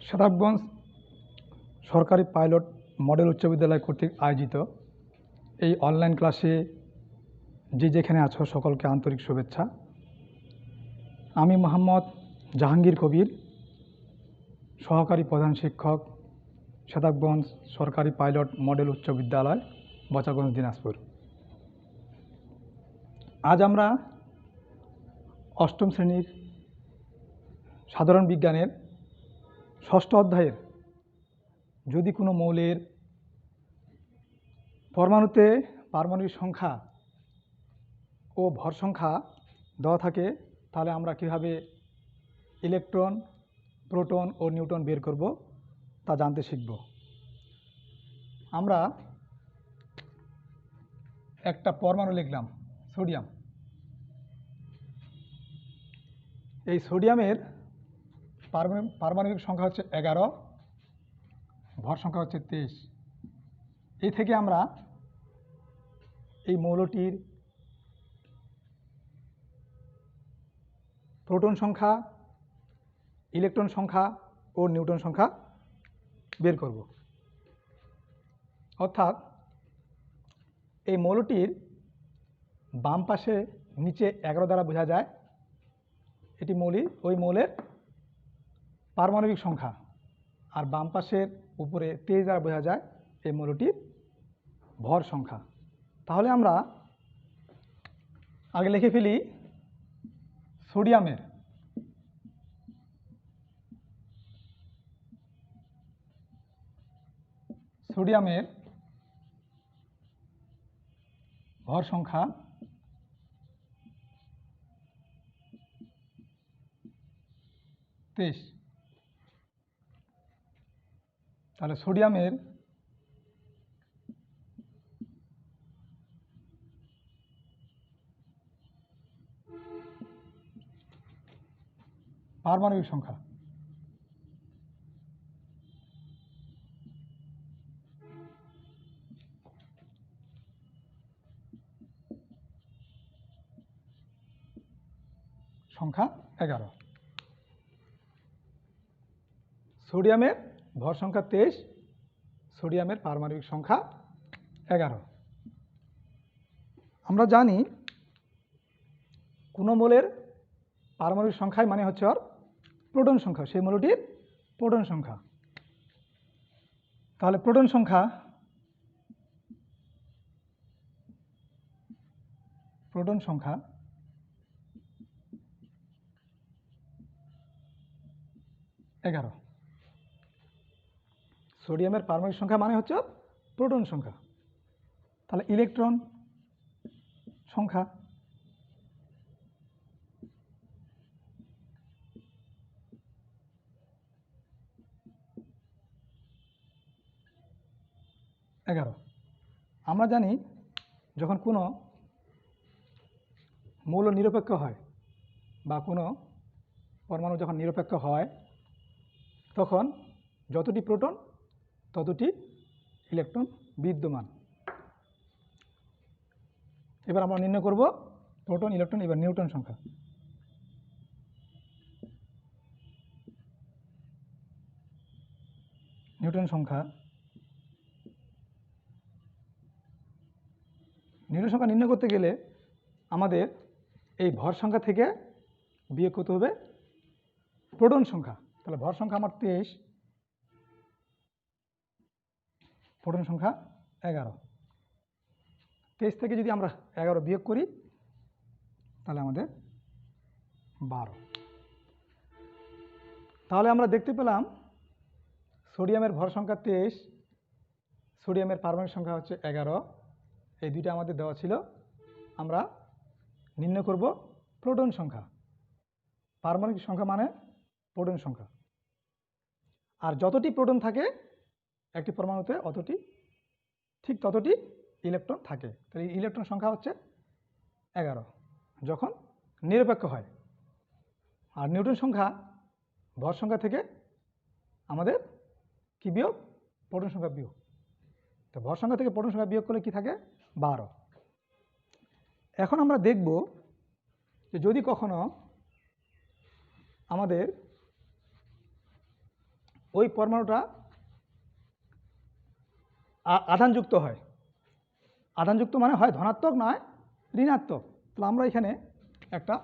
শতাবগঞ্জ সরকারি pilot model উচ্চ বিদ্যালয় কর্তৃক আয়োজিত এই অনলাইন ক্লাসে যে যেখানে আছো সকলকে আন্তরিক শুভেচ্ছা। আমি মোহাম্মদ জাহাঙ্গীর কবির, সহকারী প্রধান শিক্ষক, শতাবগঞ্জ সরকারি পাইলট মডেল উচ্চ বিদ্যালয়, বচাগঞ্জ, দিনাজপুর। আজ আমরা অষ্টম শ্রেণীর সাধারণ বিজ্ঞানের ষষ্ঠ অধ্যায়ের যদি কোনো মৌলের পরমাণুতে পারমাণবিক সংখ্যা ও ভর সংখ্যা দেওয়া থাকে তাহলে আমরা কিভাবে ইলেকট্রন, প্রোটন ও নিউট্রন বের করব তা জানতে শিখব। আমরা একটা পরমাণু লিখলাম সোডিয়াম। এই সোডিয়ামের পারমাণবিক সংখ্যা হচ্ছে 11, ভর সংখ্যা হচ্ছে 23। এই থেকে আমরা এই মৌলটির প্রোটন সংখ্যা, ইলেকট্রন সংখ্যা ও নিউট্রন সংখ্যা বের করব। অর্থাৎ এই মৌলটির বাম পাশে নিচে 11 দ্বারা বোঝা যায় এটি ওই মৌলের পারমাণবিক সংখ্যা, আর বাম পাশের উপরে 23 দ্বারা বোঝা যায় এই মৌলটির ভর সংখ্যা। তাহলে আমরা আগে লিখে ফেলি সোডিয়ামের ভর সংখ্যা 23। তাহলে সোডিয়ামের পারমাণবিক সংখ্যা সংখ্যা 11। সোডিয়ামের ভর সংখ্যা 23, সোডিয়ামের পারমাণবিক সংখ্যা 11। আমরা জানি কোনো মৌলের পারমাণবিক সংখ্যাই মানে হচ্ছে ওর প্রোটন সংখ্যা, সেই মৌলটির প্রোটন সংখ্যা। তাহলে প্রোটন সংখ্যা এগারো। সোডিয়ামের পারমাণবিক সংখ্যা মানে হচ্ছে প্রোটন সংখ্যা। তাহলে ইলেকট্রন সংখ্যা এগারো। আমরা জানি যখন কোনো মৌল নিরপেক্ষ হয় বা কোনো পরমাণু যখন নিরপেক্ষ হয় তখন যতটি প্রোটন ততটি ইলেকট্রন বিদ্যমান। এবার আমরা নির্ণয় করব প্রোটন, ইলেকট্রন, এবার নিউট্রন সংখ্যা। নিউট্রন সংখ্যা নির্ণয় করতে গেলে আমাদের এই ভর সংখ্যা থেকে বিয়োগ করতে হবে প্রোটন সংখ্যা। তাহলে ভর সংখ্যা আমার 23, প্রোটন সংখ্যা 11। 23 থেকে যদি আমরা 11 বিয়োগ করি তাহলে আমাদের 12। তাহলে আমরা দেখতে পেলাম সোডিয়ামের ভর সংখ্যা 23, সোডিয়ামের পারমাণবিক সংখ্যা হচ্ছে 11। এই দুইটা আমাদের দেওয়া ছিল। আমরা নির্ণয় করব প্রোটন সংখ্যা। পারমাণবিক সংখ্যা মানে প্রোটন সংখ্যা, আর যতটি প্রোটন থাকে একটি পরমাণুতে ঠিক ততটি ইলেকট্রন থাকে। তাহলে ইলেকট্রন সংখ্যা হচ্ছে 11 যখন নিরপেক্ষ হয়। আর নিউট্রন সংখ্যা ভর সংখ্যা থেকে আমাদের কি বিয়োগ? প্রোটন সংখ্যা বিয়োগ। তো ভর সংখ্যা থেকে প্রোটন সংখ্যা বিয়োগ করলে কি থাকে? 12। এখন আমরা দেখব যে যদি কখনো আমাদের ওই পরমাণুটা আধানযুক্ত হয়। আধানযুক্ত মানে হয় ধনাত্মক নয় ঋণাত্মক। তাহলে আমরা এখানে একটা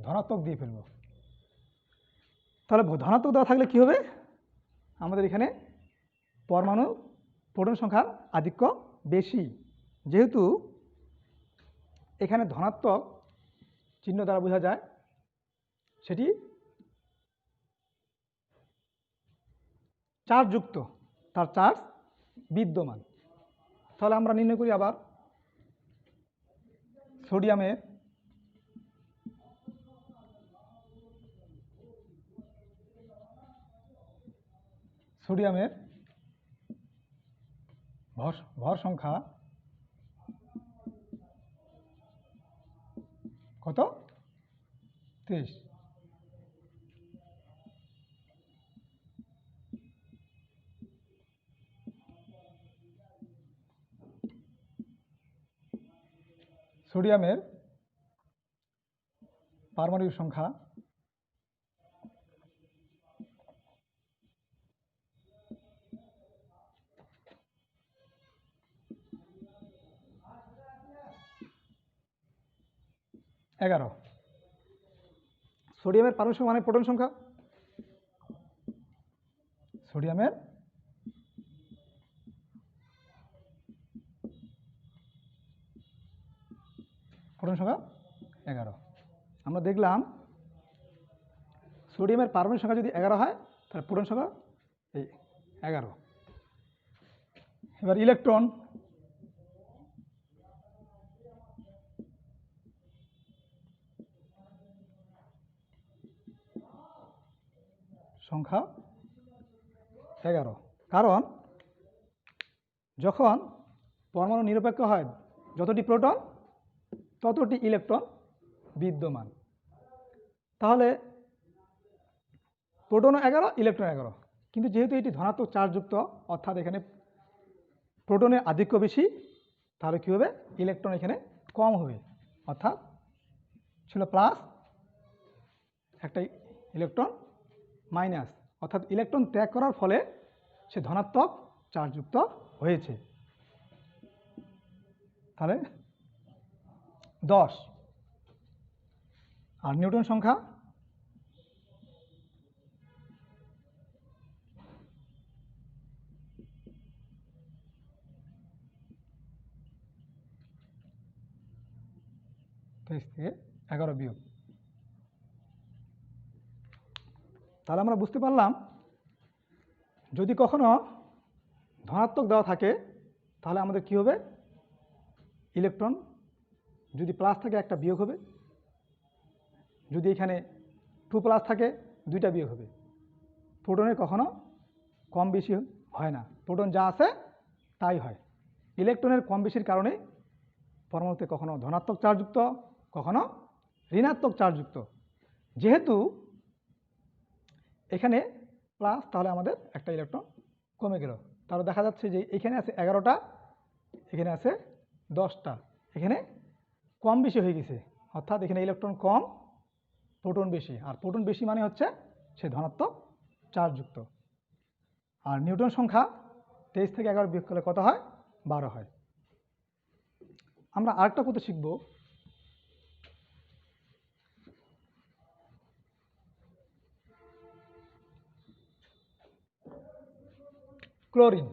ধনাত্মক দিয়ে ফেলব। তাহলে ধনাত্মক দেওয়া থাকলে কি হবে, আমাদের এখানে পরমাণু প্রোটন সংখ্যার আধিক্য বেশি। যেহেতু এখানে ধনাত্মক চিহ্ন দ্বারা বোঝা যায় সেটি চার্জযুক্ত, তার চার্জ বিদ্যমান। তাহলে আমরা নির্ণয় করি আবার সোডিয়ামের ভর সংখ্যা কত? 23। সোডিয়ামের পারমাণবিক সংখ্যা এগারো। সোডিয়ামের পারমাণবিক সংখ্যা মানে প্রোটন সংখ্যা, সোডিয়ামের প্রোটন সংখ্যা 11। আমরা দেখলাম সোডিয়ামের পারমাণবিক সংখ্যা যদি 11 হয় তাহলে প্রোটন সংখ্যা এই 11। এবার ইলেকট্রন সংখ্যা 11। কারণ যখন পরমাণু নিরপেক্ষ হয় যতটি প্রোটন ততটি ইলেকট্রন বিদ্যমান। তাহলে প্রোটনও 11 ইলেকট্রন 11, কিন্তু যেহেতু এটি ধনাত্মক চার্জযুক্ত অর্থাৎ এখানে প্রোটনের আধিক্য বেশি, তাহলে কী হবে, ইলেকট্রন এখানে কম হবে। অর্থাৎ ছিল প্লাস, একটা ইলেকট্রন মাইনাস, অর্থাৎ ইলেকট্রন ত্যাগ করার ফলে সে ধনাত্মক চার্জযুক্ত হয়েছে। তাহলে 10। আর নিউটন সংখ্যা থেকে 11 বিয়োগ। তাহলে আমরা বুঝতে পারলাম যদি কখনো ধনাত্মক দেওয়া থাকে তাহলে আমাদের কি হবে, ইলেকট্রন যদি প্লাস থাকে একটা বিয়োগ হবে, যদি এখানে 2 প্লাস থাকে 2টা বিয়োগ হবে। প্রোটনের কখনো কম বেশি হয় না, প্রোটন যা আছে তাই হয়। ইলেকট্রনের কম বেশির কারণে পরমাণুতে কখনো ধনাত্মক চার্জযুক্ত কখনো ঋণাত্মক চার্জযুক্ত। যেহেতু এখানে প্লাস তাহলে আমাদের একটা ইলেকট্রন কমে গেল। তাহলে দেখা যাচ্ছে যে এখানে আছে 11টা, এখানে আছে 10টা, এখানে কম বেশি হয়ে গেছে। অর্থাৎ এখানে ইলেকট্রন কম প্রোটন বেশি, আর প্রোটন বেশি মানে হচ্ছে সে ধনাত্মক চার্জযুক্ত। আর নিউটন সংখ্যা 23 থেকে 11 বিয়োগ করলে কত হয়, 12 হয়। আমরা আরেকটা কথা শিখব, ক্লোরিন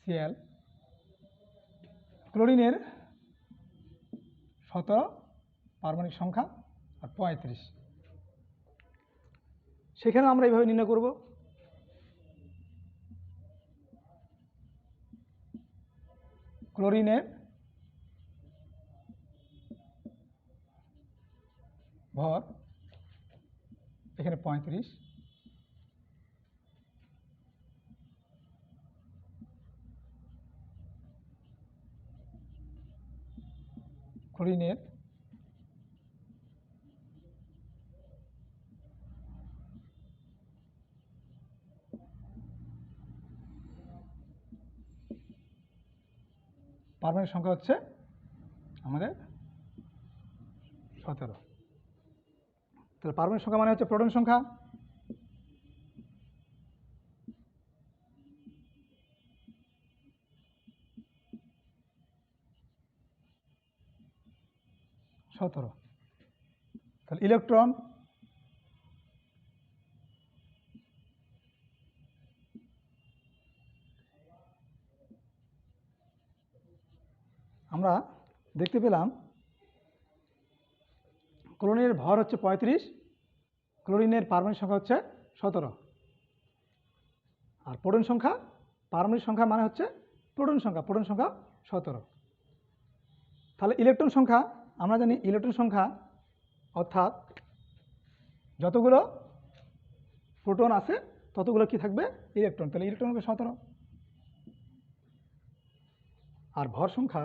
Cl। ক্লোরিনের 17 পারমাণবিক সংখ্যা আর 35। সেখানে আমরা এইভাবে নির্ণয় করব, ক্লোরিনের ভর এখানে 35, ক্লোরিনের পারমাণবিক সংখ্যা হচ্ছে আমাদের 17। তাহলে পারমাণবিক সংখ্যা মানে হচ্ছে প্রোটন সংখ্যা, 17। তাহলে ইলেকট্রন আমরা দেখতে পেলাম ক্লোরিনের ভর হচ্ছে 35, ক্লোরিনের পারমাণবিক সংখ্যা হচ্ছে 17, আর প্রোটন সংখ্যা, পারমাণবিক সংখ্যা মানে হচ্ছে প্রোটন সংখ্যা 17। তাহলে ইলেকট্রন সংখ্যা আমরা জানি, ইলেকট্রন সংখ্যা অর্থাৎ যতগুলো প্রোটন আছে ততগুলো কি থাকবে ইলেকট্রন, তাহলে ইলেকট্রন হবে 17। আর ভর সংখ্যা,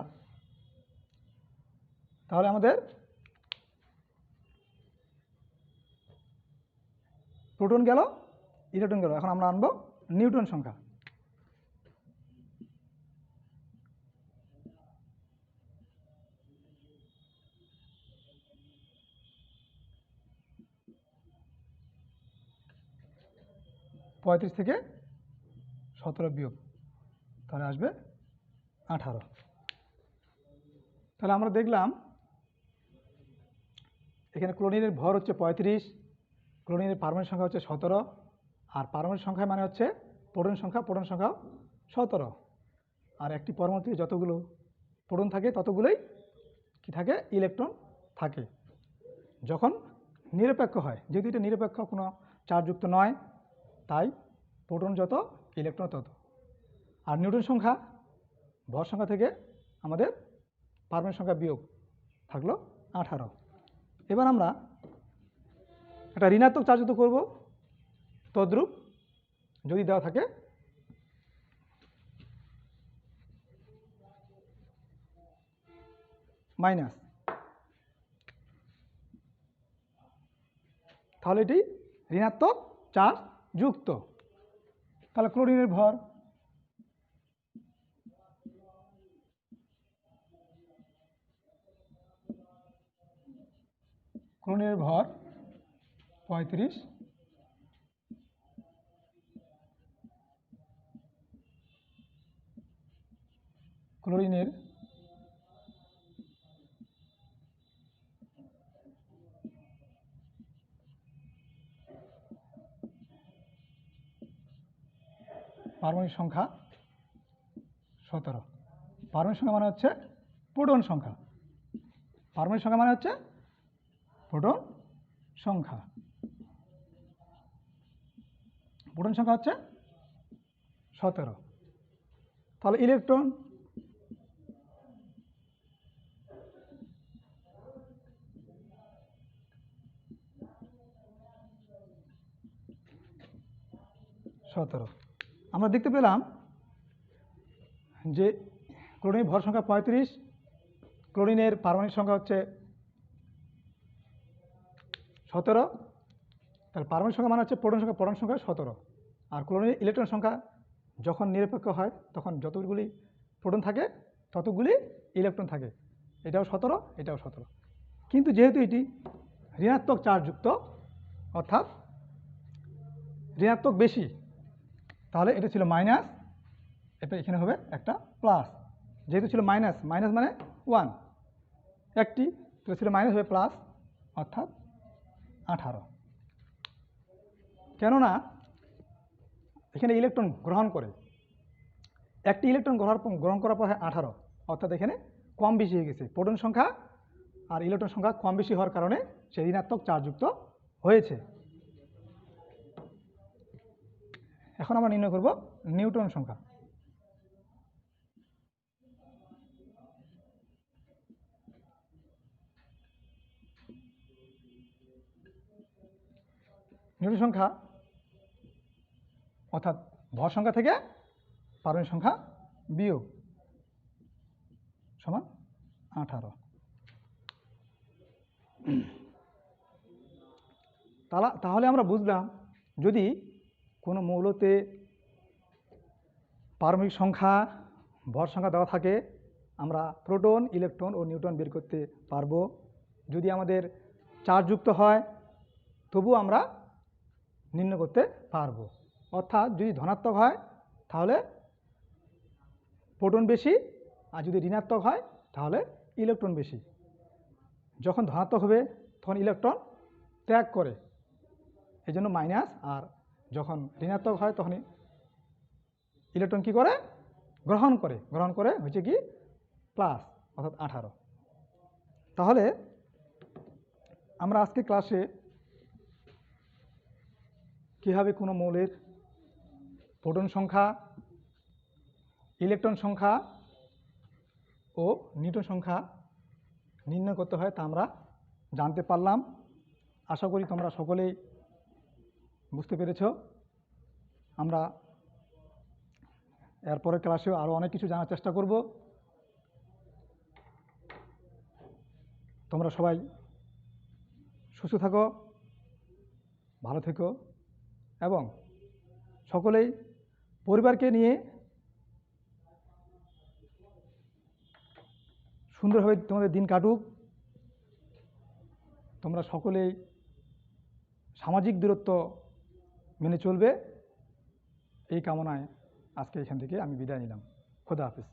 তাহলে আমাদের প্রোটন গেল, ইলেকট্রন গেল, এখন আমরা আনবো নিউট্রন সংখ্যা। পঁয়ত্রিশ থেকে 17 বিয়োগ, তাহলে আসবে 18। তাহলে আমরা দেখলাম এখানে ক্লোরিনের ভর হচ্ছে 35, ক্লোরিনের পারমাণবিক সংখ্যা হচ্ছে 17, আর পারমাণবিক সংখ্যা মানে হচ্ছে প্রোটন সংখ্যা 17। আর একটি পরমাণু থেকে যতগুলো প্রোটন থাকে ততগুলোই কি থাকে ইলেকট্রন থাকে। যখন নিরপেক্ষ হয়, যেহেতু এটা নিরপেক্ষ, কোনো চার্জযুক্ত নয়, তাই প্রোটন যত ইলেকট্রন তত। আর নিউটন সংখ্যা ভর সংখ্যা থেকে আমাদের পারমাণবিক সংখ্যা বিয়োগ থাকলো 18। এবার আমরা একটা ঋণাত্মক চার্জযুক্ত করব, তদ্রূপ যদি দেওয়া থাকে মাইনাস, তাহলে এটি ঋণাত্মক চার্জ যুক্ত। তাহলে ক্লোরিনের ভর ক্লোরিনের ভর 35, ক্লোরিনের পারমাণবিক সংখ্যা 17। পারমাণবিক সংখ্যা মানে হচ্ছে প্রোটন সংখ্যা, পারমাণবিক সংখ্যা মানে হচ্ছে প্রোটন সংখ্যা, প্রোটন সংখ্যা হচ্ছে 17। তাহলে ইলেকট্রন আমরা দেখতে পেলাম যে ক্লোরিনের ভর সংখ্যা 35, ক্লোরিনের পারমাণবিক সংখ্যা হচ্ছে 17, তাহলে পারমাণবিক সংখ্যা মানে হচ্ছে প্রোটন সংখ্যা 17। আর ক্লোরিনের ইলেকট্রন সংখ্যা যখন নিরপেক্ষ হয় তখন যতগুলি প্রোটন থাকে ততগুলি ইলেকট্রন থাকে, এটাও 17, এটাও 17। কিন্তু যেহেতু এটি ঋণাত্মক চার্জযুক্ত অর্থাৎ ঋণাত্মক বেশি, তাহলে এটা ছিল মাইনাস, এটা এখানে হবে একটা প্লাস। যেহেতু ছিল মাইনাস, মাইনাস মানে 1 একটি, তো ছিল মাইনাস হবে প্লাস, অর্থাৎ 18। কেননা এখানে ইলেকট্রন গ্রহণ করে, একটি ইলেকট্রন গ্রহণ করার পর হয় 18, অর্থাৎ এখানে কম বেশি হয়ে গেছে। প্রোটন সংখ্যা আর ইলেকট্রন সংখ্যা কম বেশি হওয়ার কারণে সে ঋণাত্মক চার্জযুক্ত হয়েছে। এখন আমরা নির্ণয় করব নিউট্রন সংখ্যা। নিউট্রন সংখ্যা অর্থাৎ ভর সংখ্যা থেকে পারমাণবিক সংখ্যা বিয়োগ সমান 18। তাহলে আমরা বুঝলাম যদি কোনো মৌলতে পারমাণবিক সংখ্যা ভর সংখ্যা দেওয়া থাকে আমরা প্রোটন, ইলেকট্রন ও নিউট্রন বের করতে পারবো। যদি আমাদের চার্জযুক্ত হয় তবু আমরা নির্ণয় করতে পারবো। অর্থাৎ যদি ধনাত্মক হয় তাহলে প্রোটন বেশি, আর যদি ঋণাত্মক হয় তাহলে ইলেকট্রন বেশি। যখন ধনাত্মক হবে তখন ইলেকট্রন ত্যাগ করে, এই জন্য মাইনাস। আর যখন ঋণাত্মক হয় তখন ইলেকট্রন কি করে? গ্রহণ করে। গ্রহণ করে হচ্ছে কি প্লাস, অর্থাৎ 18। তাহলে আমরা আজকে ক্লাসে কীভাবে কোনো মৌলের প্রোটন সংখ্যা, ইলেকট্রন সংখ্যা ও নিউট্রন সংখ্যা নির্ণয় করতে হয় তা আমরা জানতে পারলাম। আশা করি তোমরা সকলেই বুঝতে পেরেছ। আমরা এরপরের ক্লাসেও আরও অনেক কিছু জানার চেষ্টা করব। তোমরা সবাই সুস্থ থাকো, ভালো থেকো এবং সকলেই পরিবারকে নিয়ে সুন্দরভাবে তোমাদের দিন কাটুক। তোমরা সকলেই সামাজিক দূরত্ব মেনে চলবে, এই কামনায় আজকে এখান থেকে আমি বিদায় নিলাম। খোদা হাফেজ।